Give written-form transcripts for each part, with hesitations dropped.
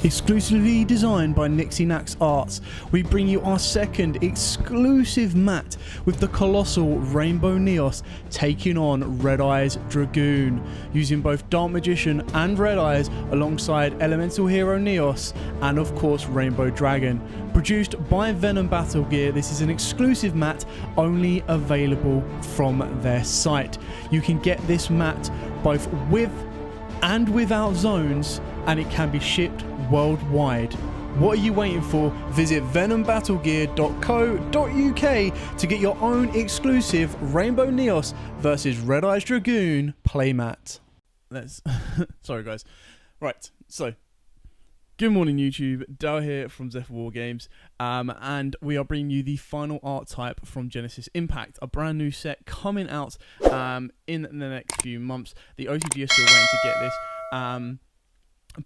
Exclusively designed by Nixie Nax Arts, we bring you our second exclusive mat with the colossal Rainbow Neos taking on Red Eyes Dragoon, using both Dark Magician and Red Eyes alongside Elemental Hero Neos and of course Rainbow Dragon. Produced by Venom Battle Gear, this is an exclusive mat only available from their site. You can get this mat both with and without zones, and it can be shipped worldwide. What are you waiting for? Visit venombattlegear.co.uk to get your own exclusive Rainbow Neos versus Red Eyes Dragoon playmat. Sorry guys. Right, so good morning YouTube, Dale here from Zephyr War Games, and we are bringing you the final Archtype from Genesis Impact, a brand new set coming out in the next few months. The OTG is still waiting to get this,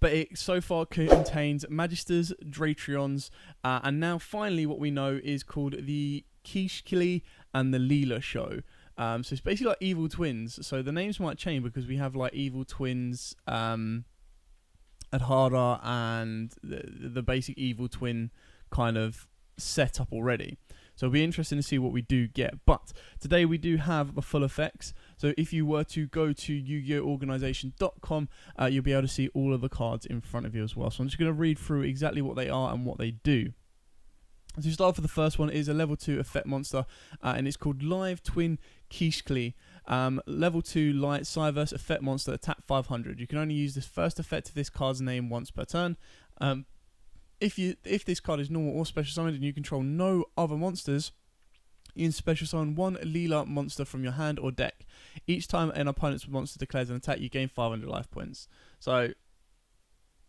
but it so far contains Magisters, Dratrions, and now finally what we know is called the Kiliski and the Lilla show. So it's basically like evil twins, so the names might change because we have like evil twins, Adhara and the basic evil twin kind of setup already. So it'll be interesting to see what we do get. But today we do have the full effects. So if you were to go to YugiohOrganization.com, you'll be able to see all of the cards in front of you as well. So I'm just going to read through exactly what they are and what they do. So to start off with, the first one is a level 2 effect monster, and it's called Live Twin Kiliski. Level 2 light Cyverse effect monster, attack 500. You can only use this first effect of this card's name once per turn. If this card is normal or special summoned and you control no other monsters, you can special summon one Lilla monster from your hand or deck. Each time an opponent's monster declares an attack, you gain 500 life points. So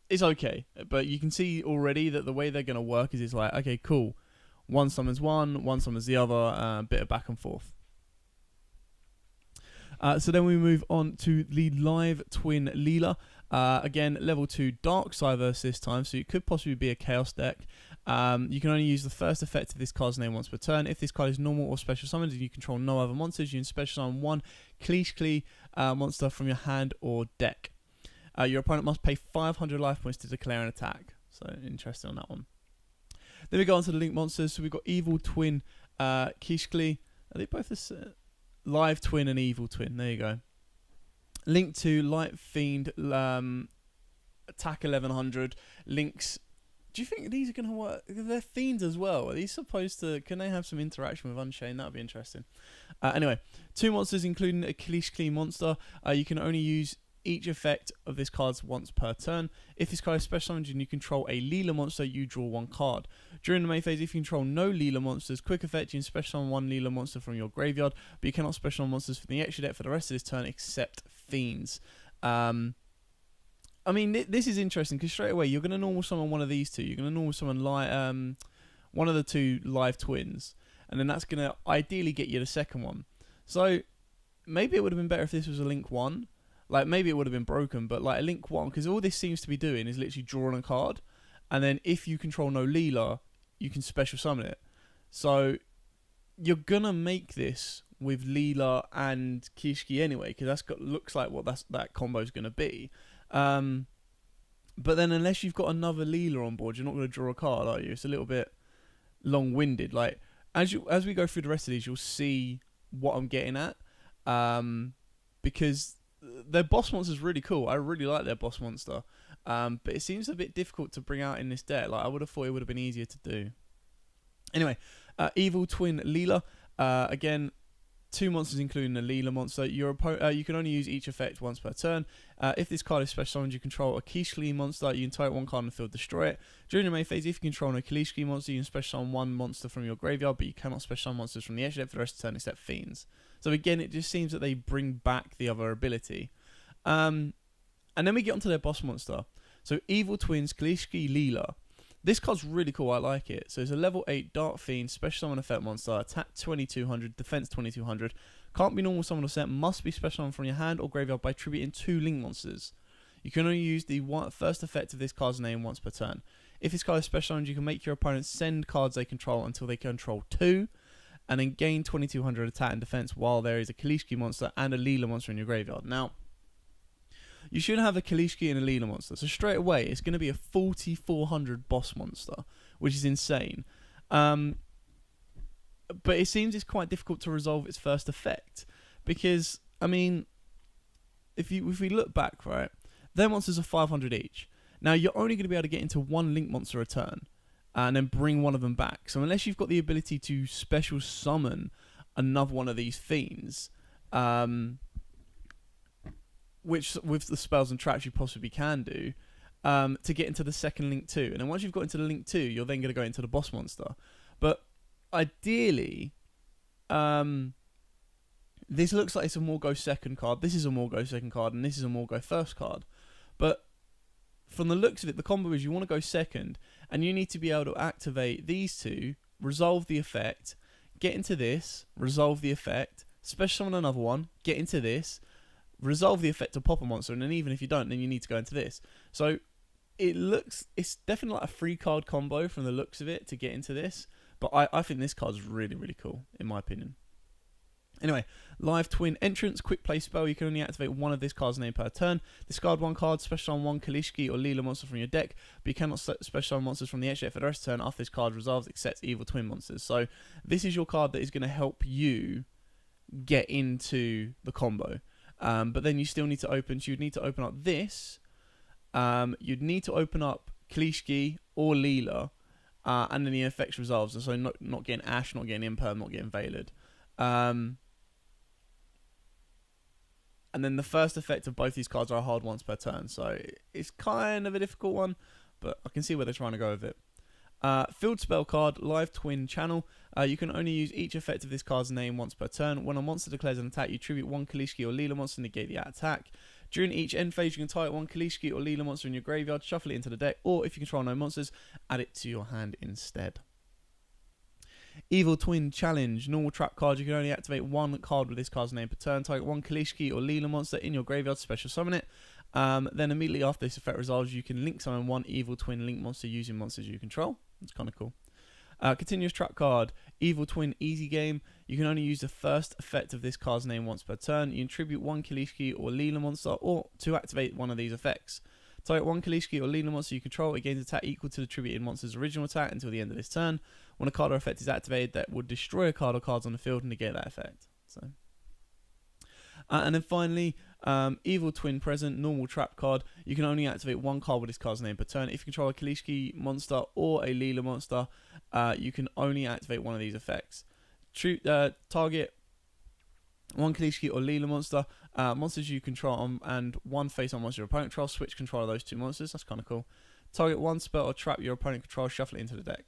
it's okay, but you can see already that the way they're going to work is it's like, okay, cool. One summons one summons the other, bit of back and forth. So then we move on to the Live Twin Lilla. Again, level 2 Dark Cyverse this time, so it could possibly be a Chaos deck. You can only use the first effect of this card's name once per turn. If this card is normal or special summoned and you control no other monsters, you can special summon one Kiliski monster from your hand or deck. Your opponent must pay 500 life points to declare an attack. So interesting on that one. Then we go on to the Link monsters. So we've got Evil Twin Kiliski. Are they both the Live Twin and Evil Twin? There you go. Link to Light Fiend, attack 1100. Links. Do you think these are going to work? They're fiends as well. Are these supposed to? Can they have some interaction with Unchained? That would be interesting. Anyway, 2 monsters including a Kiliski monster. You can only use each effect of this card once per turn. If this card is special summoned and you control a Lilla monster, you draw 1 card. During the main phase, if you control no Lilla monsters, quick effect, you can special summon 1 Lilla monster from your graveyard, but you cannot special summon monsters from the extra deck for the rest of this turn except fiends. I mean, this is interesting because straight away you're going to normal summon one of these two. You're going to normal summon one of the 2 live twins, and then that's going to ideally get you the second one. So maybe it would have been better if this was a Link 1. Like, maybe it would have been broken, but like a Link 1, because all this seems to be doing is literally drawing a card, and then if you control no Lilla, you can special summon it. So you're going to make this with Lilla and Kiliski anyway, because looks like what that combo is going to be. But then unless you've got another Lilla on board, you're not going to draw a card, are you? It's a little bit long-winded. Like, as we go through the rest of these, you'll see what I'm getting at, because their boss monster is really cool. I really like their boss monster, but it seems a bit difficult to bring out in this deck. Like, I would have thought it would have been easier to do. Anyway, Evil Twin Lilla. Again, 2 monsters including a Lilla monster. You can only use each effect once per turn. If this card is special summoned, you control a Kiliski monster. You can target 1 card on the field, destroy it. During the main phase, if you control a Kiliski monster, you can special summon 1 monster from your graveyard, but you cannot special summon monsters from the extra deck for the rest of the turn except fiends. So again, it just seems that they bring back the other ability. And then we get onto their boss monster. So Evil Twins Kiliski Lilla. This card's really cool. I like it. So it's a level 8 Dark Fiend special summon effect monster. Attack 2200, defense 2200. Can't be normal summon or set. Must be special summon from your hand or graveyard by tributing 2 Link monsters. You can only use the first effect of this card's name once per turn. If this card is special summoned, you can make your opponent send cards they control until they control 2. And then gain 2200 attack and defense while there is a Kiliski monster and a Lilla monster in your graveyard. Now, you should have a Kiliski and a Lilla monster. So straight away, it's going to be a 4400 boss monster, which is insane. But it seems it's quite difficult to resolve its first effect. Because, I mean, if we look back, right, their monsters are 500 each. Now, you're only going to be able to get into one Link monster a turn, and then bring one of them back. So unless you've got the ability to special summon another one of these fiends, which with the spells and traps you possibly can do, to get into the second Link 2. And then once you've got into the Link 2, you're then going to go into the boss monster. But ideally, this looks like it's a Morgho second card, this is a Morgho second card, and this is a Morgho first card. But from the looks of it, the combo is you want to go second, and you need to be able to activate these two, resolve the effect, get into this, resolve the effect, special summon another one, get into this, resolve the effect to pop a monster, and then even if you don't, then you need to go into this. So it's definitely like a 3-card combo from the looks of it to get into this, but I think this card is really, really cool, in my opinion. Anyway, Live Twin Entrance, quick play spell. You can only activate one of this card's name per turn. Discard one card, special summon one Kiliski or Lilla monster from your deck, but you cannot special summon monsters from the edge deck for the rest of the turn after this card resolves, except evil twin monsters. So this is your card that is going to help you get into the combo. But then you still need to open, so you'd need to open up this. You'd need to open up Kiliski or Lilla, and then the effects resolves. So not getting Ash, not getting Imperm, not getting Veiled. And then the first effect of both these cards are a hard once per turn. So it's kind of a difficult one, but I can see where they're trying to go with it. Field spell card, Live Twin Channel. You can only use each effect of this card's name once per turn. When a monster declares an attack, you tribute one Kiliski or Lilla monster and negate the attack. During each end phase, you can target one Kiliski or Lilla monster in your graveyard, shuffle it into the deck, or if you control no monsters, add it to your hand instead. Evil Twin Challenge, normal trap card. You can only activate one card with this card's name per turn. Target one Kiliski or Lilla monster in your graveyard, special summon it. Then immediately after this effect resolves, you can link summon one Evil Twin Link monster using monsters you control. That's kind of cool. Continuous trap card, Evil Twin Easy Game. You can only use the first effect of this card's name once per turn. You can tribute one Kiliski or Lilla monster or to activate one of these effects. Target one Kiliski or Lilla monster you control. It gains attack equal to the tributed monster's original attack until the end of this turn. When a card or effect is activated, that would destroy a card or cards on the field and negate that effect. So, and then finally, Evil Twin Present, normal trap card. You can only activate one card with this card's name per turn. If you control a Kiliski monster or a Lilla monster, you can only activate one of these effects. Target one Kiliski or Lilla monster, monsters you control, and one face-on monster your opponent controls. Switch control of those two monsters. That's kind of cool. Target one spell or trap your opponent controls. Shuffle it into the deck.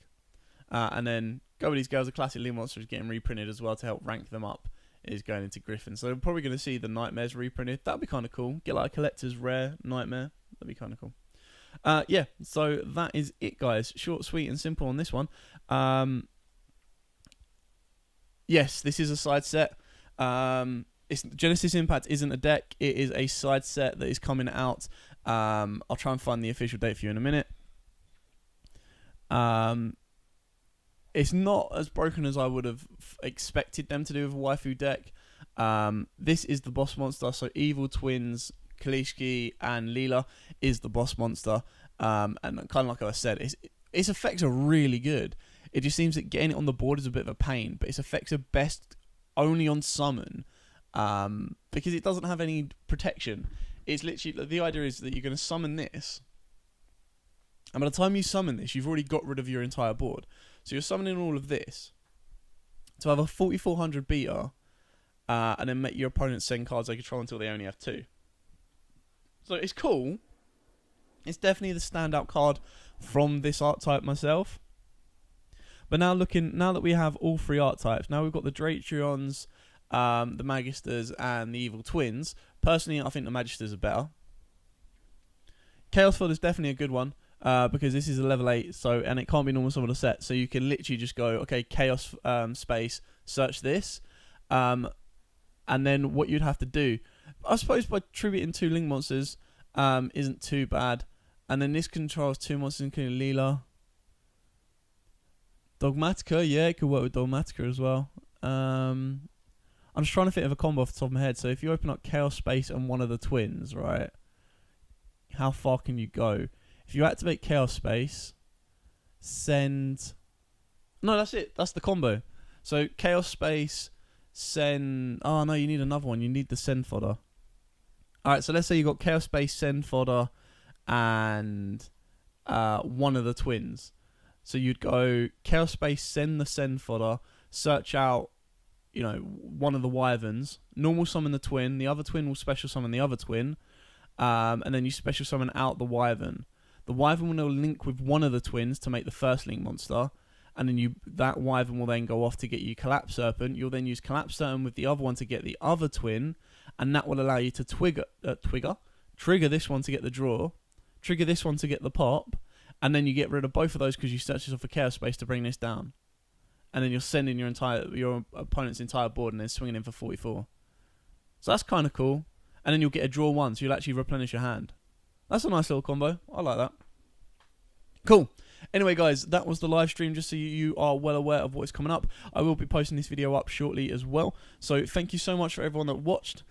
And then go with these girls. A classic Lilla monster is getting reprinted as well to help rank them up. Is going into Griffin. So we're probably going to see the Nightmares reprinted. That'd be kind of cool. Get like a collector's rare Nightmare. That'd be kind of cool. Yeah, so that is it, guys. Short, sweet, and simple on this one. Yes, this is a side set. Genesis Impact isn't a deck. It is a side set that is coming out. I'll try and find the official date for you in a minute. It's not as broken as I would have expected them to do with a waifu deck. This is the boss monster, so Evil Twins, Kiliski, and Lilla is the boss monster. And kind of like I said, its effects are really good. It just seems that getting it on the board is a bit of a pain, but its effects are best only on summon, because it doesn't have any protection. It's literally, the idea is that you're going to summon this, and by the time you summon this, you've already got rid of your entire board. So you're summoning all of this to have a 4400 beta, and then make your opponent send cards they control until they only have 2. So it's cool. It's definitely the standout card from this archetype myself. But now that we have all 3 archetypes, now we've got the Dratrions, the Magisters, and the Evil Twins. Personally, I think the Magisters are better. Chaos Field is definitely a good one. Because this is a level 8, and it can't be normal summon or set, so you can literally just go, okay, Chaos space, search this, and then what you'd have to do, I suppose by tributing 2 Link monsters, isn't too bad, and then this controls 2 monsters including Lilla. Dogmatica, yeah, it could work with Dogmatica as well. I'm just trying to think of a combo off the top of my head, so if you open up Chaos space and one of the twins, right, how far can you go? If you activate Chaos Space, send... No, that's it. That's the combo. So Chaos Space, send... Oh, no, you need another one. You need the send fodder. Alright, so let's say you got Chaos Space, send fodder, and one of the twins. So you'd go Chaos Space, send the send fodder, search out, you know, one of the wyverns, normal summon the twin, the other twin will special summon the other twin, and then you special summon out the wyvern. The wyvern will link with one of the twins to make the first link monster, and then that wyvern will then go off to get you Collapse Serpent. You'll then use Collapse Serpent with the other one to get the other twin, and that will allow you to trigger this one to get the draw, trigger this one to get the pop, and then you get rid of both of those because you search yourself for Chaos Space to bring this down. And then you're sending your opponent's entire board and then swinging in for 44. So that's kind of cool. And then you'll get a draw 1, so you'll actually replenish your hand. That's a nice little combo. I like that. Cool. Anyway, guys, that was the live stream, just so you are well aware of what is coming up. I will be posting this video up shortly as well. So thank you so much for everyone that watched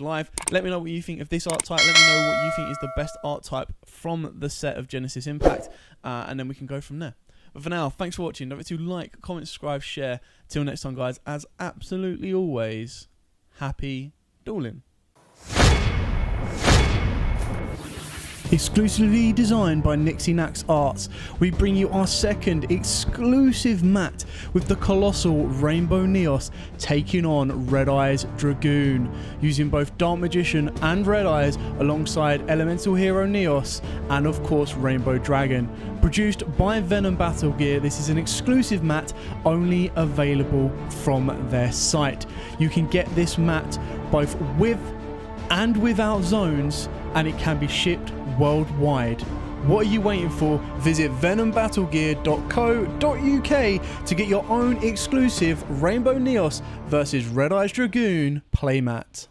live. Let me know what you think of this archetype. Let me know what you think is the best archetype from the set of Genesis Impact, and then we can go from there. But for now, thanks for watching. Don't forget to like, comment, subscribe, share. Till next time, guys, as absolutely always, happy dueling. Exclusively designed by Nixie Nax Arts, we bring you our second exclusive mat with the colossal Rainbow Neos taking on Red Eyes Dragoon, using both Dark Magician and Red Eyes alongside Elemental Hero Neos and of course Rainbow Dragon. Produced by Venom Battle Gear, this is an exclusive mat only available from their site. You can get this mat both with and without zones, and it can be shipped worldwide. What are you waiting for? Visit venombattlegear.co.uk to get your own exclusive Rainbow Neos versus Red Eyes Dragoon playmat.